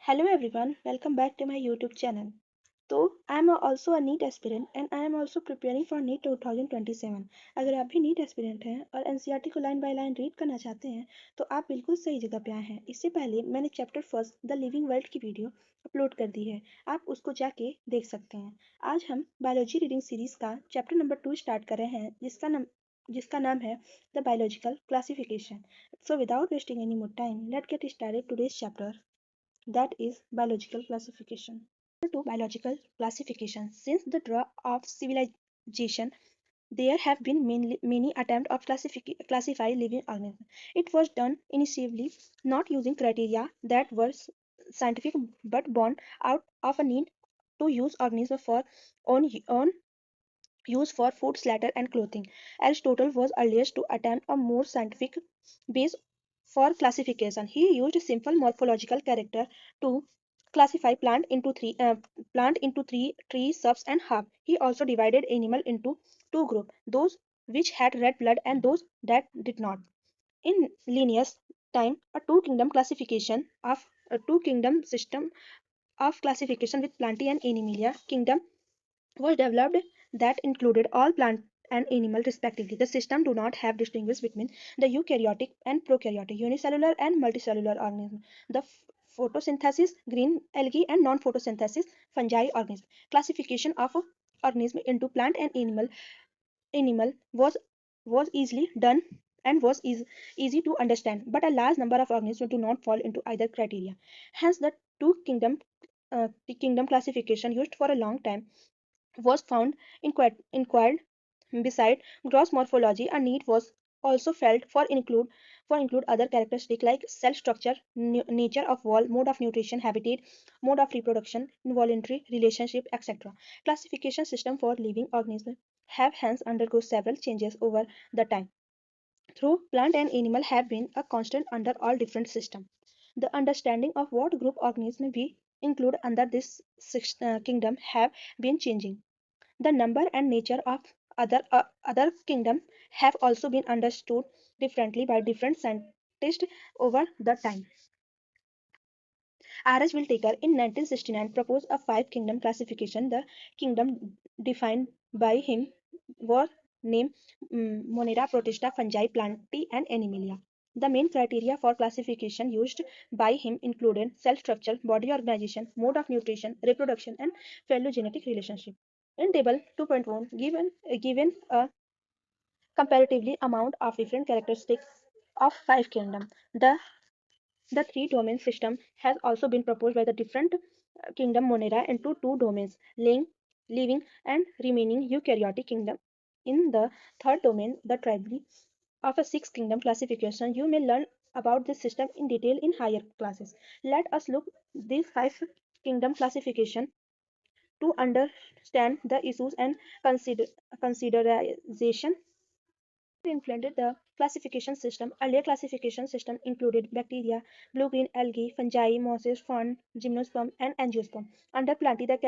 Hello everyone, welcome back to my YouTube channel. तो I am also a NEET aspirant and I am also preparing for NEET 2027. अगर आप भी NEET aspirant हैं और NCERT को line by line read करना चाहते हैं तो आप बिल्कुल सही जगह पे आए हैं। इससे पहले मैंने chapter first the living world की वीडियो अपलोड कर दी है, आप उसको जाके देख सकते हैं। आज हम बायोलॉजी रीडिंग सीरीज का चैप्टर नंबर 2 स्टार्ट कर रहे हैं जिसका नाम है the biological classification. So without wasting any more time let get started today's chapter, that is biological classification. To biological classification, since the dawn of civilization, there have been many attempts of classify living organisms. It was done initially not using criteria that were scientific but born out of a need to use organisms for on use for food, shelter, and clothing. Aristotle was earliest to attempt a more scientific base for classification. He used simple morphological character to classify plant into three tree, subs, and herb. He also divided animal into two groups: those which had red blood and those that did not. In Linnaeus' time, a two kingdom system of classification with Plantae and Animalia kingdom was developed that included all plant and animal respectively. The system do not have distinguish between the eukaryotic and prokaryotic, unicellular and multicellular organism, the photosynthesis green algae and non-photosynthesis fungi organism. Classification of organism into plant and animal was easily done and was easy to understand, but a large number of organisms do not fall into either criteria. Hence, the two kingdom classification used for a long time was found inquired. Beside gross morphology, a need was also felt for include other characteristics like cell structure, nature of wall, mode of nutrition, habitat, mode of reproduction, involuntary relationship, etc. Classification system for living organisms have hence undergo several changes over the time. Through plant and animal have been a constant under all different systems. The understanding of what group organism we include under this kingdom have been changing. The number and nature of other kingdom have also been understood differently by different scientists over the time. R.H. Wiltaker in 1969 proposed a five kingdom classification. The kingdom defined by him were named Monera, Protista, Fungi, Plantae, and Animalia. The main criteria for classification used by him included cell structure, body organization, mode of nutrition, reproduction, and phylogenetic relationship. In table 2.1, given a comparatively amount of different characteristics of five kingdoms. The three domain system has also been proposed by the different kingdom Monera into two domains, living and remaining eukaryotic kingdom. In the third domain, the tribally of a six kingdom classification, you may learn about this system in detail in higher classes. Let us look these five kingdom classification to understand the issues and consideration influenced the classification system. Earlier classification system included bacteria, blue-green algae, fungi, mosses, fern, gymnosperm, and angiosperm. Under Plantae, the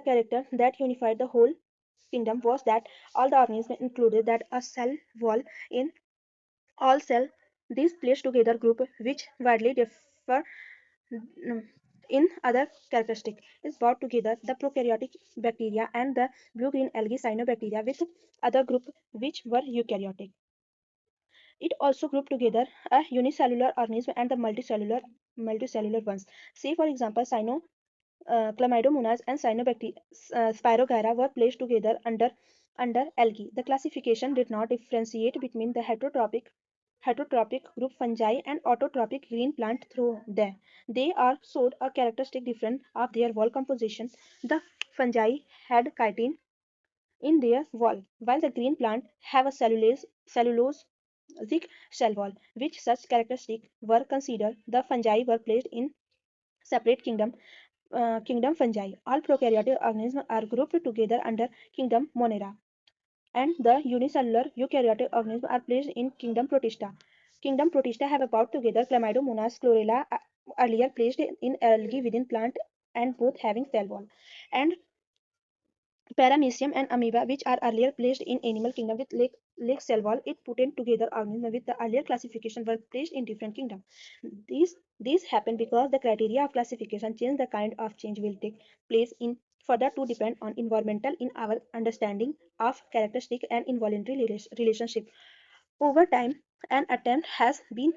character that unified the whole kingdom was that all the organisms included that a cell wall in all cell. These placed together group which widely differ in other characteristics is brought together the prokaryotic bacteria and the blue-green algae cyanobacteria with other group which were eukaryotic. It also grouped together a unicellular organism and the multicellular ones. Say for example, Chlamydomonas and Spirogyra were placed together under algae. The classification did not differentiate between the heterotrophic group fungi and autotrophic green plant through they are showed a characteristic difference of their wall composition. The fungi had chitin in their wall, while the green plant have a cellulose zinc cell wall. Which such characteristics were considered, the fungi were placed in separate kingdom fungi. All prokaryotic organisms are grouped together under kingdom Monera, and the unicellular eukaryotic organisms are placed in kingdom Protista. Kingdom Protista have about together Chlamydomonas, Chlorella, earlier placed in algae within plant and both having cell wall, and Paramecium and Amoeba, which are earlier placed in animal kingdom with Lake cell wall, it put in together organisms with the earlier classification were placed in different kingdoms. These happen because the criteria of classification change. The kind of change will take place in further to depend on environmental in our understanding of characteristic and involuntary relationship. Over time, an attempt has been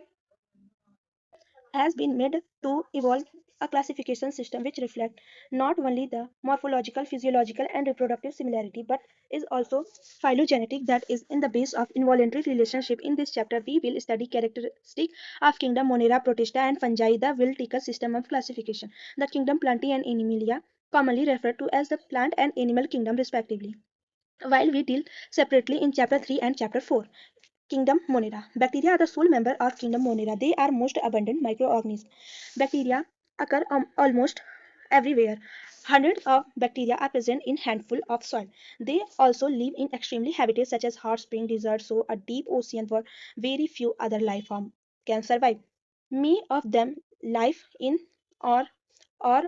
made to evolve a classification system which reflects not only the morphological, physiological, and reproductive similarity, but is also phylogenetic, that is in the base of involuntary relationship. In this chapter, we will study characteristic of kingdom Monera, Protista, and Fungi, the will-taker system of classification. The kingdom Plantae and Animalia, commonly referred to as the plant and animal kingdom respectively, while we deal separately in chapter 3 and chapter 4. Kingdom Monera. Bacteria are the sole member of kingdom Monera. They are most abundant microorganisms. Bacteria occur almost everywhere. Hundreds of bacteria are present in handful of soil. They also live in extremely habitats such as hot spring, deserts, so a deep ocean where very few other life forms can survive. Many of them live in or or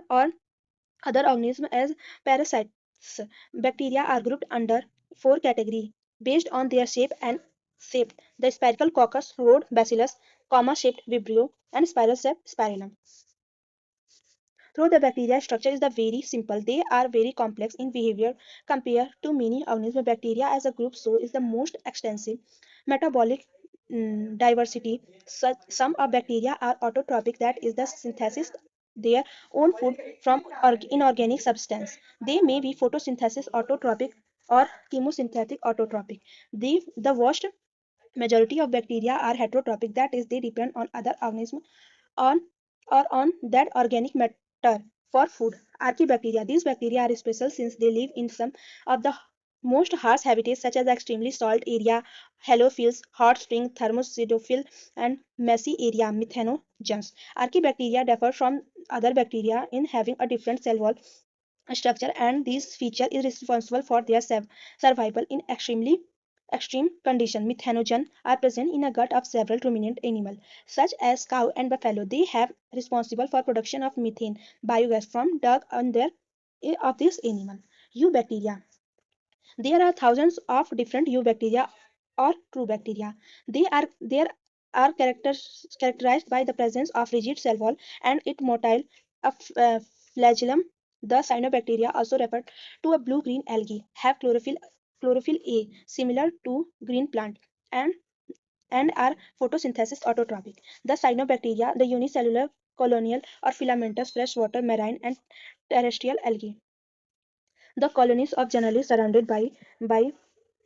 other organisms as parasites. Bacteria are grouped under four categories based on their shape: the spherical coccus, rod, bacillus, comma-shaped vibrio, and spiral-shaped spirillum. Though the bacteria structure is the very simple, they are very complex in behavior compared to many organisms. Bacteria as a group so is the most extensive metabolic diversity. Some of bacteria are autotrophic, that is the synthesis their own food from inorganic substance. They may be photosynthesis autotrophic or chemosynthetic autotrophic. The vast majority of bacteria are heterotrophic, that is they depend on other organisms on on that organic matter for food. Archaebacteria. These bacteria are special since they live in some of the most harsh habitats such as extremely salt area, halophiles, hot spring, thermoxidophile, and messy area, methanogens. Archaebacteria differ from other bacteria in having a different cell wall structure, and this feature is responsible for their survival in extreme conditions. Methanogens are present in the gut of several ruminant animals, such as cow and buffalo. They have responsible for production of methane biogas from dung on their of this animal. Eubacteria. There are thousands of different eubacteria or true bacteria. They are characterized by the presence of rigid cell wall and its motile flagellum. The cyanobacteria, also referred to a blue-green algae, have chlorophyll A, similar to green plant, and are photosynthesis autotrophic. The cyanobacteria, the unicellular, colonial, or filamentous freshwater marine and terrestrial algae. The colonies are generally surrounded by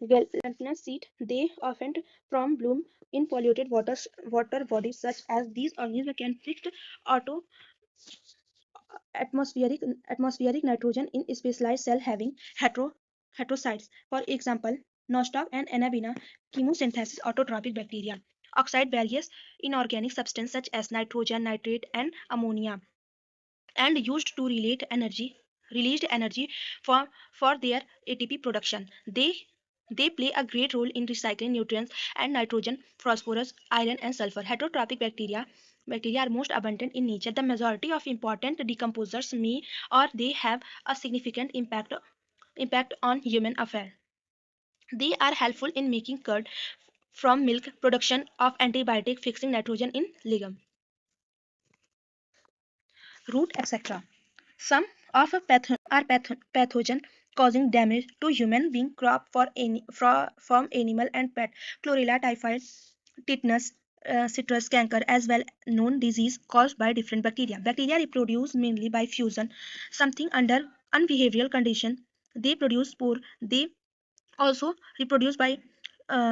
gelatinous seed. They often form bloom in polluted water bodies such as these organisms can fix auto atmospheric nitrogen in specialized cell having heterocytes. For example, nostoc and anabina chemosynthesis autotrophic bacteria oxide various inorganic substances such as nitrogen, nitrate, and ammonia, and used to released energy for their ATP production. They play a great role in recycling nutrients and nitrogen, phosphorus, iron, and sulfur. Heterotrophic bacteria are most abundant in nature. The majority of important decomposers may or they have a significant impact on human affairs. They are helpful in making curd from milk, production of antibiotic, fixing nitrogen in legume, root, etc. Some of a pathogen causing damage to human being crop from animal and pet. Chlorella, typhoid, tetanus, citrus canker, as well known disease caused by different bacteria. Bacteria reproduce mainly by fusion, something under unbehavioral condition. They produce spore. They also reproduce by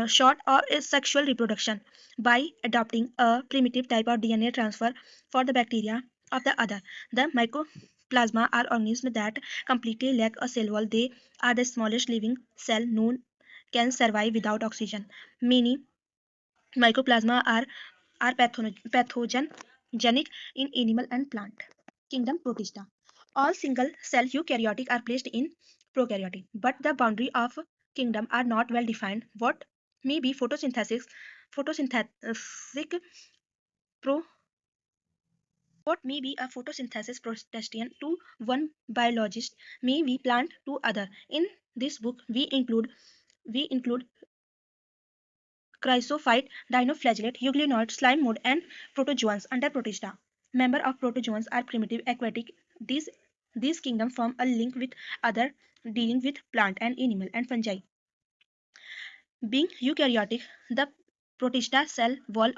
short or sexual reproduction by adopting a primitive type of DNA transfer for the bacteria of the other. The mycoplasma are organisms that completely lack a cell wall. They are the smallest living cell known can survive without oxygen. Many mycoplasma are pathogenic in animal and plant. Kingdom Protista. All single cell eukaryotic are placed in prokaryotic, but the boundary of kingdom are not well defined. May be photosynthetic pro what may be a photosynthesis protestation to one biologist may be plant to other. In this book we include Chrysophyte, dinoflagellate, euglenoid, slime mold, and protozoans under Protista. Members of protozoans are primitive aquatic. These these kingdom form a link with other dealing with plant and animal and fungi. Being eukaryotic, the Protista cell wall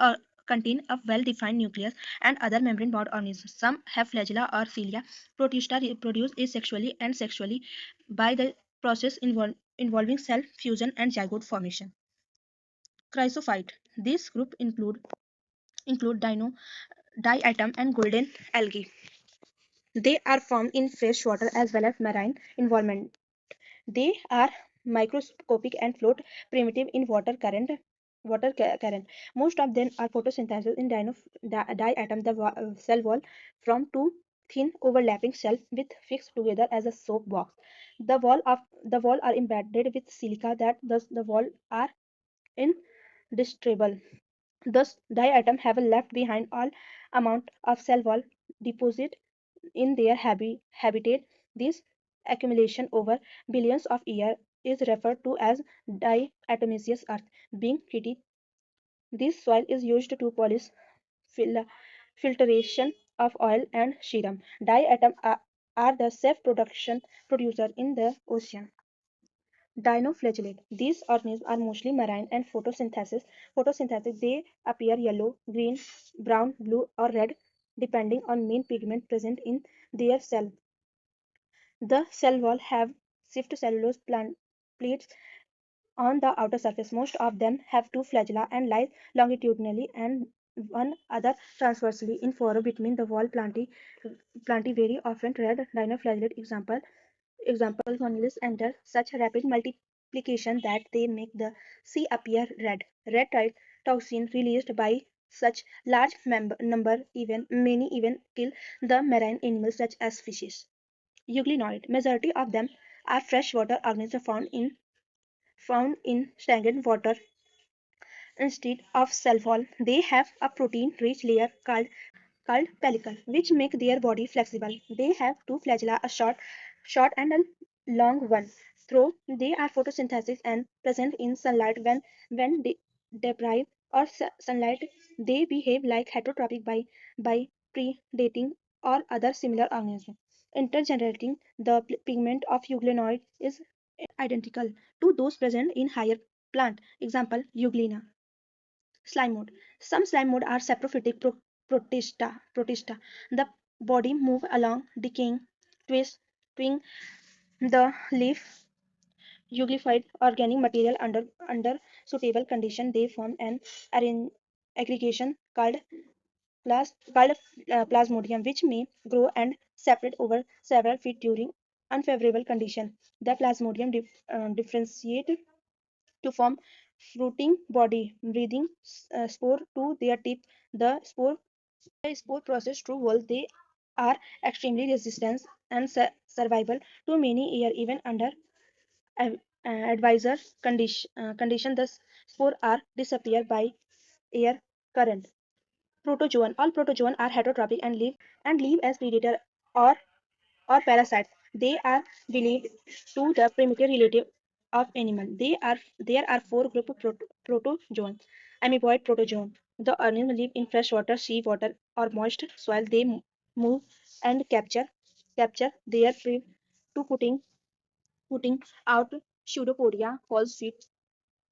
contain a well-defined nucleus and other membrane-bound organisms. Some have flagella or cilia. Protista reproduce asexually and sexually by the process involving cell fusion and zygote formation. Chrysophyte. This group include diatom and golden algae. They are found in fresh water as well as marine environment. They are microscopic and float primitive in water current. Most of them are photosynthesis in diatom, the cell wall from two thin overlapping cells with fixed together as a soap box. The wall are embedded with silica that thus the wall are indestructible. Thus, diatoms have left behind all amount of cell wall deposit in their habitat. This accumulation over billions of years is referred to as diatomaceous earth. Being treated, this soil is used to polish filtration of oil and serum. Diatoms are the self-production producer in the ocean. Dinoflagellate. These organisms are mostly marine and photosynthetic. They appear yellow, green, brown, blue, or red, depending on main pigment present in their cell. The cell wall have stiff cellulose plates on the outer surface. Most of them have two flagella and lie longitudinally and one other transversely in furrow between the wall. Plantae very often red dinoflagellate example cornelius enter such rapid multiplication that they make the sea appear red. Red tide toxin released by such large number even kill the marine animals such as fishes. Euglenoid. Majority of them are freshwater organisms found in stagnant water instead of cell wall. They have a protein-rich layer called pellicle, which make their body flexible. They have two flagella, a short and a long one. Though they are photosynthetic and present in sunlight when deprived of sunlight, they behave like heterotrophic by predating or other similar organisms. Intergenerating, the pigment of euglenoid is identical to those present in higher plant. Example, euglena. Slime mode. Some slime mode are saprophytic protista. The body move along, decaying, twisting the leaf uglified organic material under suitable condition. They form an aggregation called plasmodium, which may grow and separate over several feet during unfavorable condition. The plasmodium differentiate to form fruiting body, breathing spore to their tip. The spore process through wall. They are extremely resistant and survival to many years even under advisor condition. The spore are disappear by air current. Protozoan. All protozoan are heterotrophic and live as predator or parasites. They are believed to the primitive relative of animal. There are four group of protozoans. Amoeboid protozoan. The organisms live in fresh water, sea water, or moist soil. They move and capture their prey to putting out pseudopodia called seeds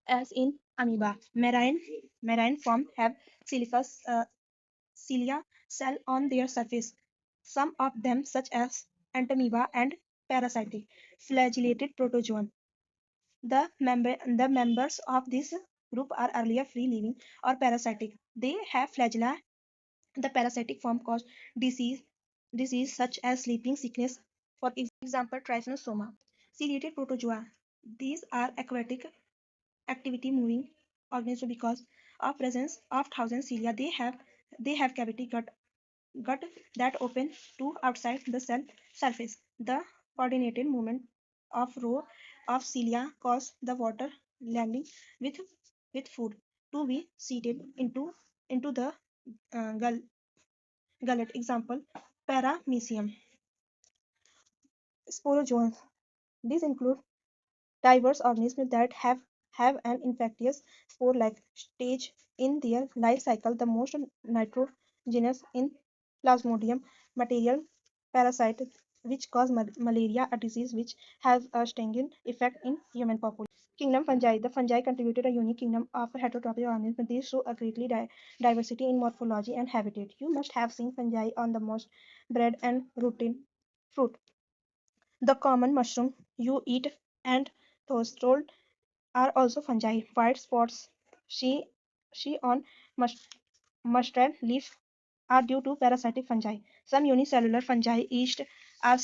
as in amoeba. Marine form have silicous cilia cell on their surface. Some of them, such as entamoeba and parasitic, flagellated protozoan. The members of this group are earlier free living or parasitic. They have flagella. The parasitic form cause disease such as sleeping sickness, for example, trypanosoma. Ciliated protozoa. These are aquatic activity moving organisms because of presence of thousands cilia. They have cavity gut that open to outside the cell surface. The coordinated movement of row of cilia cause the water landing with food to be seeded into the gullet. Example, paramecium. Sporozoans. These include diverse organisms that have have an infectious spore-like stage in their life cycle. The most nitrogenous in Plasmodium material parasite which cause malaria, a disease which has a stinging effect in human population. Kingdom fungi. The fungi contributed a unique kingdom of heterotrophic organisms. These show a greatly diversity in morphology and habitat. You must have seen fungi on the most bread and routine fruit. The common mushroom you eat and thistles are also fungi. White spots she on mus- mustard leaf are due to parasitic fungi. Some unicellular fungi yeast are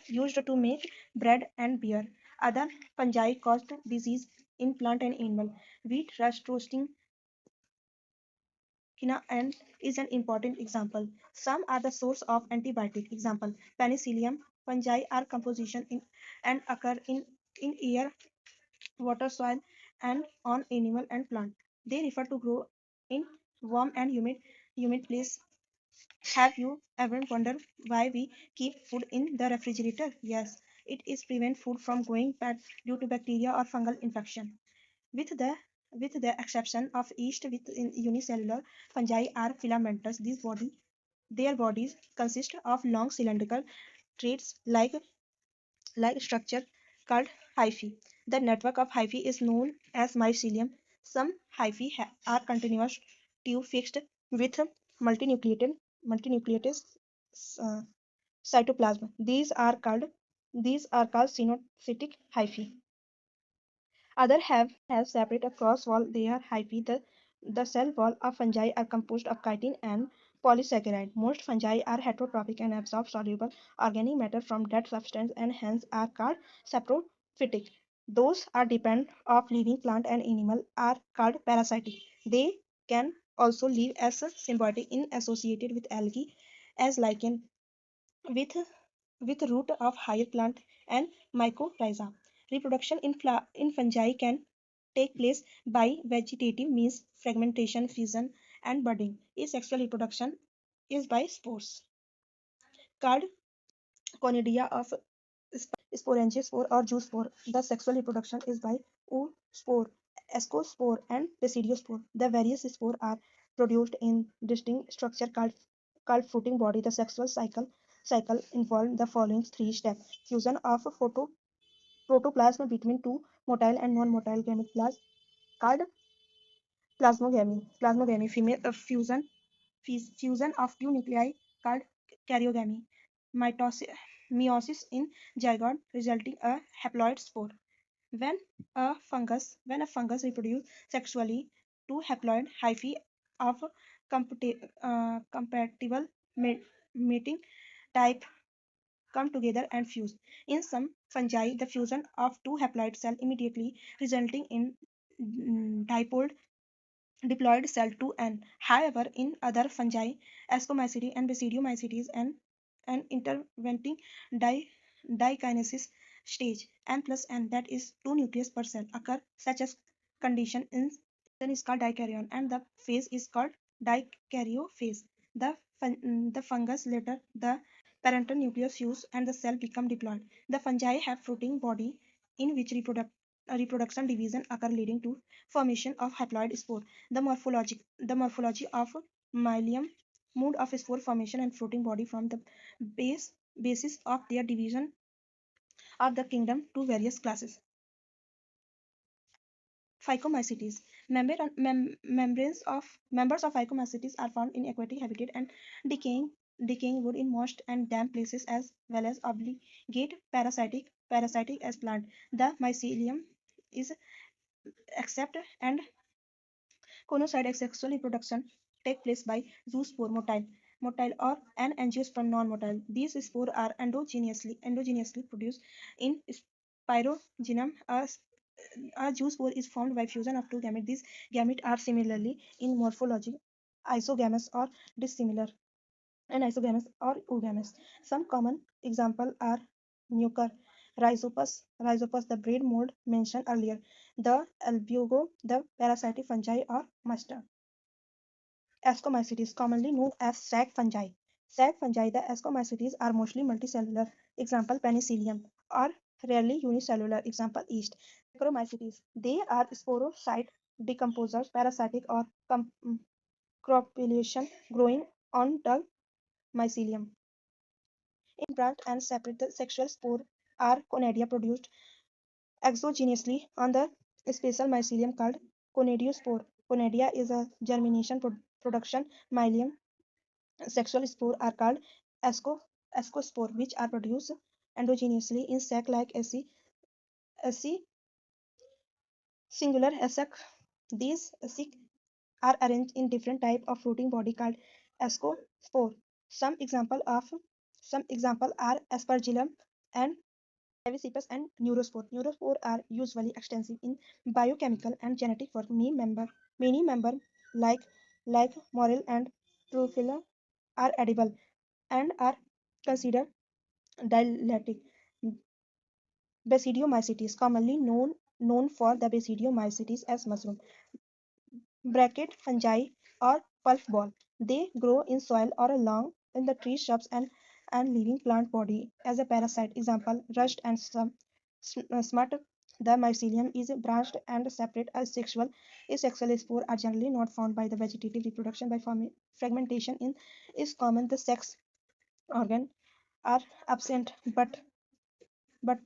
used to make bread and beer. Other fungi caused disease in plant and animal. Wheat rust roasting and is an important example. Some are the source of antibiotic. Example: penicillium. Fungi are composition in and occur in air, water, soil, and on animal and plant. They refer to grow in warm and humid place. Have you ever wondered why we keep food in the refrigerator? Yes, it is prevent food from going bad due to bacteria or fungal infection. With the with the exception of yeast with unicellular fungi are filamentous. Their bodies consist of long cylindrical treads like structure called hyphae. The network of hyphae is known as mycelium. Some hyphae are continuous tube fixed with multinucleated uh, cytoplasm. These are called syncytic hyphae. Other have separate across wall their hyphae. The cell wall of fungi are composed of chitin and polysaccharide. Most fungi are heterotrophic and absorb soluble organic matter from dead substance and hence are called saprophytic. Those are dependent of living plant and animal are called parasitic. They can also live as symbiotic in associated with algae as lichen with root of higher plant and mycorrhiza. Reproduction in fungi can take place by vegetative means, fragmentation, fusion, and budding. Asexual reproduction is by spores called conidia of sporangiospore or zoospore. The sexual reproduction is by oospore, ascospore, and basidiospore. The various spores are produced in distinct structure called fruiting body. The sexual cycle involves the following three steps: fusion of protoplasm between two motile and non-motile gamete called plasmogamy. Female fusion of two nuclei called karyogamy. Mitosis, meiosis in zygote resulting a haploid spore. When a fungus reproduces sexually, two haploid hyphae of compatible mating type come together and fuse. In some fungi, the fusion of two haploid cells immediately resulting in diploid cell 2n. However, in other fungi, Ascomycetes and Basidiomycetes, an intervening di dikinesis stage n plus n, that is 2 nucleus per cell, occur. Such as condition is called dikaryon and the phase is called dikaryophase. The fungus later the parental nucleus fuse and the cell become diploid. The fungi have fruiting body in which reproduction division occur leading to formation of haploid spore. The morphology of myelium mode of spore formation and fruiting body from the basis of their division of the kingdom to various classes. Phycomycetes. Members of Phycomycetes are found in aquatic habitat and decaying wood in moist and damp places as well as obligate parasitic as plant. The mycelium is accept and coincide sexual reproduction take place by zoospore motile or an angiosperm non-motile. These spores are endogenously produced in spirogenum. A zoospore is formed by fusion of two gametes. These gametes are similarly in morphology isogamous or dissimilar and isogamous or oogamous. Some common examples are Mucor, Rhizopus, the bread mold mentioned earlier, the albugo, the parasitic fungi or mustard. Ascomycetes, commonly known as sac fungi. Sac fungi, the ascomycetes are mostly multicellular. Example, penicillium or rarely unicellular. Example yeast. Saccharomycetes. They are sporocyte decomposers, parasitic or cropulation growing on the mycelium. In branch and separate, the sexual spore are conadia produced exogenously on the spatial mycelium called conadiospore. Conadia is a germination production mycelium. Sexual spores are called ascospore, which are produced endogenously in sac like aci singular asec. These asic are arranged in different type of fruiting body called ascospore. Some example of some example are aspergillum and Levicepus and neurospore. Neurospore are usually extensive in biochemical and genetic work. Many member like morel and truffula are edible and are considered dilatic. Basidiomycetes, commonly known for the basidiomycetes as mushroom, bracket fungi or pulp ball. They grow in soil or along in the tree shrubs and living plant body as a parasite. Example, rust and smut. The mycelium is branched and separate. Asexual spores are generally not found by the vegetative reproduction by fragmentation in is common. The sex organ are absent, but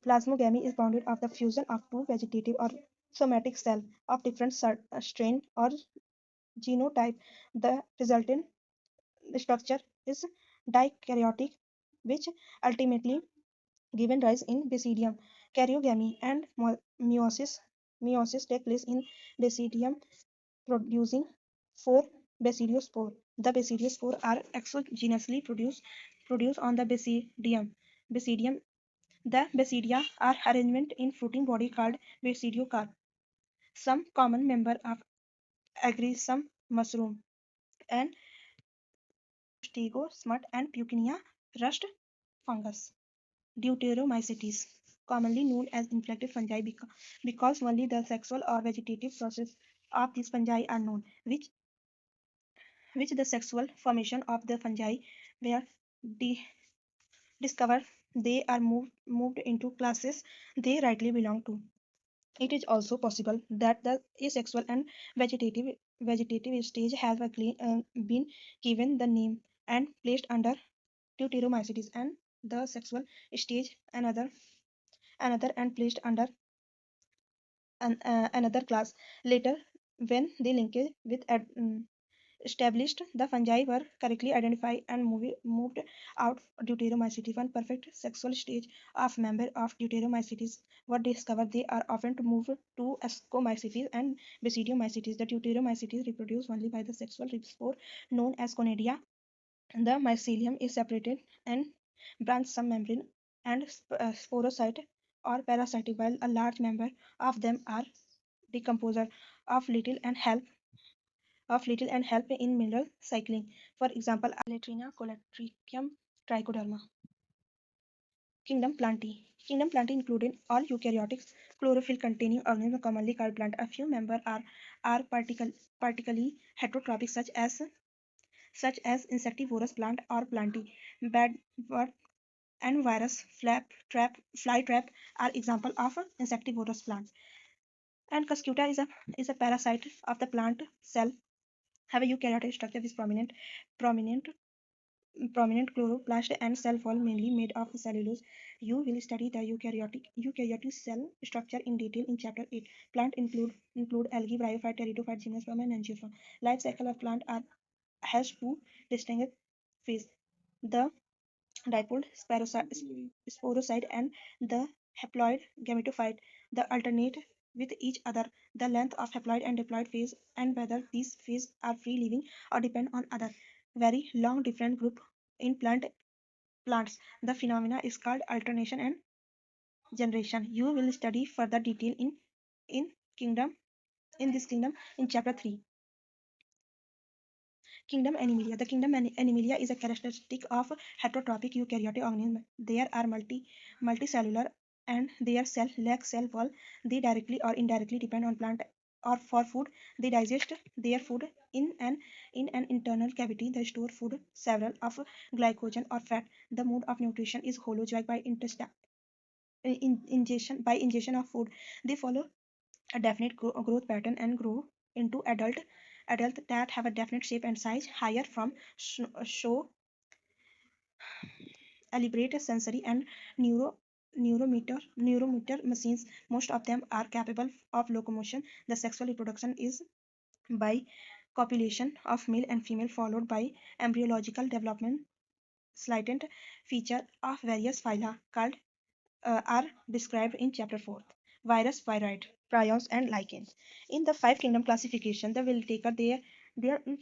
plasmogamy is bounded of the fusion of two vegetative or somatic cells of different strain or genotype. The resultant structure is dikaryotic, which ultimately given rise in basidium. Karyogamy and meiosis take place in basidium, producing four basidiospore. The basidiospore are exogenously produced on the Basidium. The basidia are arrangement in fruiting body called basidiocarp. Some common member of agricum mushroom and stego, smut and Puccinia rust fungus. Deuteromycetes, commonly known as inflected fungi because only the sexual or vegetative process of these fungi are known, which the sexual formation of the fungi were discovered. They are moved into classes they rightly belong to. It is also possible that the asexual and vegetative stage have been given the name and placed under Deuteromycetes, and the sexual stage another and placed under another class. Later, when the linkage with established, the fungi were correctly identified and moved out. Deuteromycetes, one perfect sexual stage of member of Deuteromycetes were discovered. They are often moved to Ascomycetes and Basidiomycetes. The Deuteromycetes reproduce only by the sexual spore known as conadia. The mycelium is separated and branched some membrane and sporocyte or parasitic, while a large number of them are decomposer of little and help in mineral cycling. For example, Latrina colectricum trichoderma. Kingdom Plantae. Kingdom Plantae including all eukaryotic chlorophyll containing organisms commonly called plant. A few members are particularly heterotrophic such as insectivorous plant or Plantae. Bad and virus fly trap are example of insectivorous plant. And Cuscuta is a parasite of the plant cell, have a eukaryotic structure with prominent prominent chloroplast and cell wall mainly made of cellulose. You will study the eukaryotic cell structure in detail in chapter 8. Plant include algae, bryophyte, pteridophyte, gymnosperm, and angiosperm. Life cycle of plant has two distinct phases: the diploid sporocyte and the haploid gametophyte. The alternate with each other. The length of haploid and diploid phase and whether these phases are free living or depend on other very long different group in plants. The phenomena is called alternation and generation. You will study further detail in kingdom in this kingdom in chapter 3. Kingdom Animalia. The kingdom Animalia is a characteristic of heterotrophic eukaryotic organism. They are multicellular and their cell lack cell wall. They directly or indirectly depend on plant or for food. They digest their food in an internal cavity. They store food several of glycogen or fat. The mode of nutrition is holozoic by intestine. ingestion of food. They follow a definite growth pattern and grow into adult that have a definite shape and size. Higher from show elaborate sensory and neuro neuromotor machines. Most of them are capable of locomotion. The sexual reproduction is by copulation of male and female, followed by embryological development. Slighted feature of various phyla called are described in chapter 4. Virus, viroid, prions, and lichens. In the five kingdom classification, the will taker there is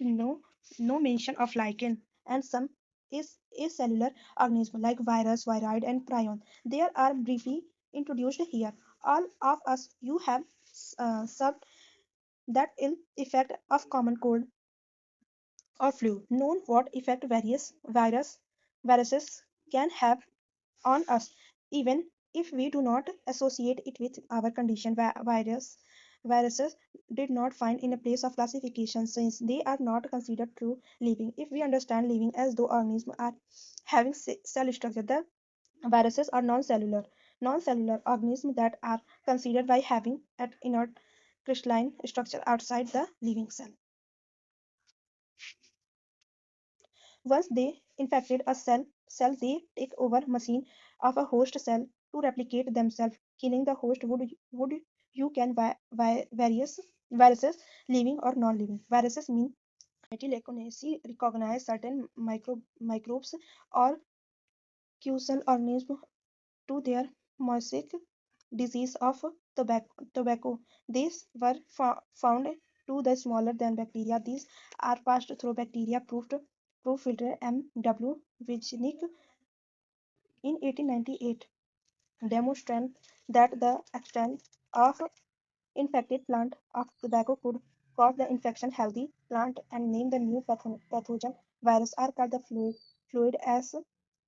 no mention of lichen, and some is acellular organism like virus, viroid, and prion. They are briefly introduced here. All of us you have subbed that ill effect of common cold or flu. Known what effect various viruses can have on us, even if we do not associate it with our condition. Viruses did not find in a place of classification since they are not considered true living. If we understand living as though organisms are having cell structure, the viruses are non-cellular organisms that are considered by having an inert crystalline structure outside the living cell. Once they infected a cell they take over machine of a host cell to replicate themselves, killing the host. Would you can various viruses, living or non-living. Viruses mean metileconacy recognize certain microbes or cusal organisms to their mosaic disease of tobacco. These were found to the smaller than bacteria. These are passed through bacteria proof filter M.W. Vijnik in 1898 demonstrated that the extent of infected plant of tobacco could cause the infection healthy plant and name the new pathogen. Virus are called the fluid as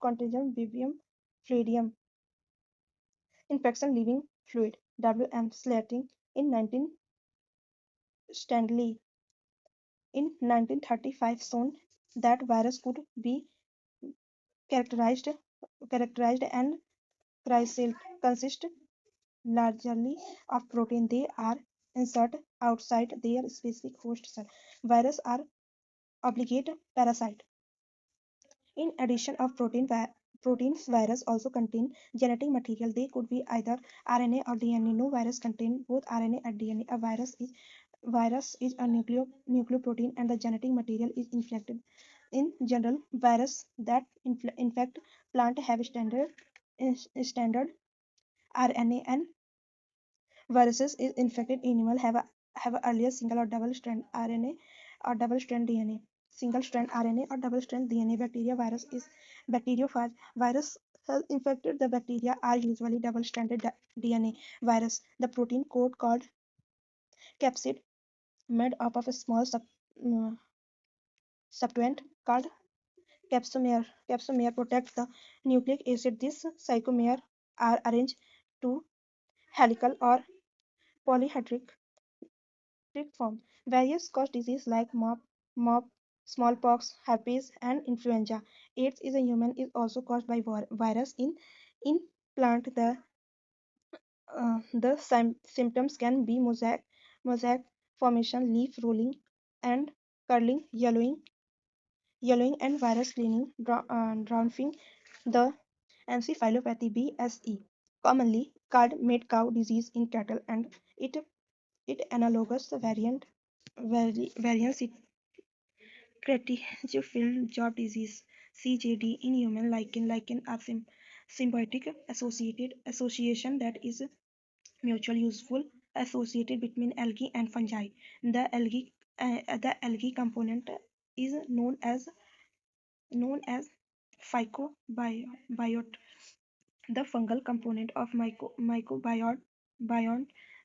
contagion vivium fluidium. Infection living fluid. W.M. Slating in 19 Stanley in 1935 shown that virus could be characterized and chrysalis consist largely of protein. They are inserted outside their specific host cell. Viruses are obligate parasite. In addition of proteins, virus also contain genetic material. They could be either RNA or DNA. No virus contain both RNA and DNA. A virus is a nucleoprotein and the genetic material is infected. In general, virus that infect plant have standard RNA, and viruses is infected animal have a earlier single or double strand RNA or double strand DNA. Single strand RNA or double strand DNA. Bacteria virus is bacteriophage. Virus has infected the bacteria are usually double stranded DNA. Virus, the protein code called capsid made up of a small subunit called capsomere. Capsomere protects the nucleic acid. This psychomere are arranged to helical or polyhedric form. Various cause disease like mob, smallpox, herpes, and influenza. AIDS is a human is also caused by virus. In plant, the symptoms can be mosaic formation, leaf rolling and curling, yellowing, and virus cleaning, drowning. The encephalopathy BSE, commonly called mad cow disease in cattle, and it analogous variants Creutzfeldt Jakob disease (CJD) in human lichen are symbiotic association that is mutually useful associated between algae and fungi. The algae component is known as phycobiota. The fungal component of mycobiome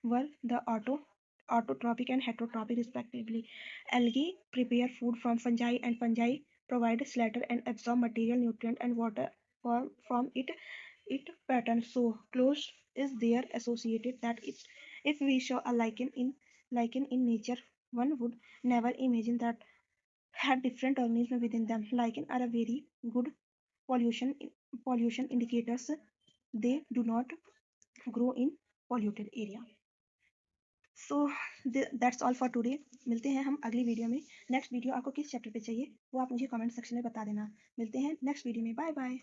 were the autotrophic and heterotrophic respectively. Algae prepare food from fungi, and fungi provide shelter and absorb material, nutrient, and water from it pattern so close is their associated that if we saw a lichen in nature, one would never imagine that had different organisms within them. Lichen are a very good pollution pollution indicators. they do not grow in polluted area. So that's all for today. मिलते हैं हम अगली video में. Next video आपको किस chapter पे चाहिए वो आप मुझे कमेंट सेक्शन में बता देना. मिलते हैं नेक्स्ट वीडियो में. Bye bye.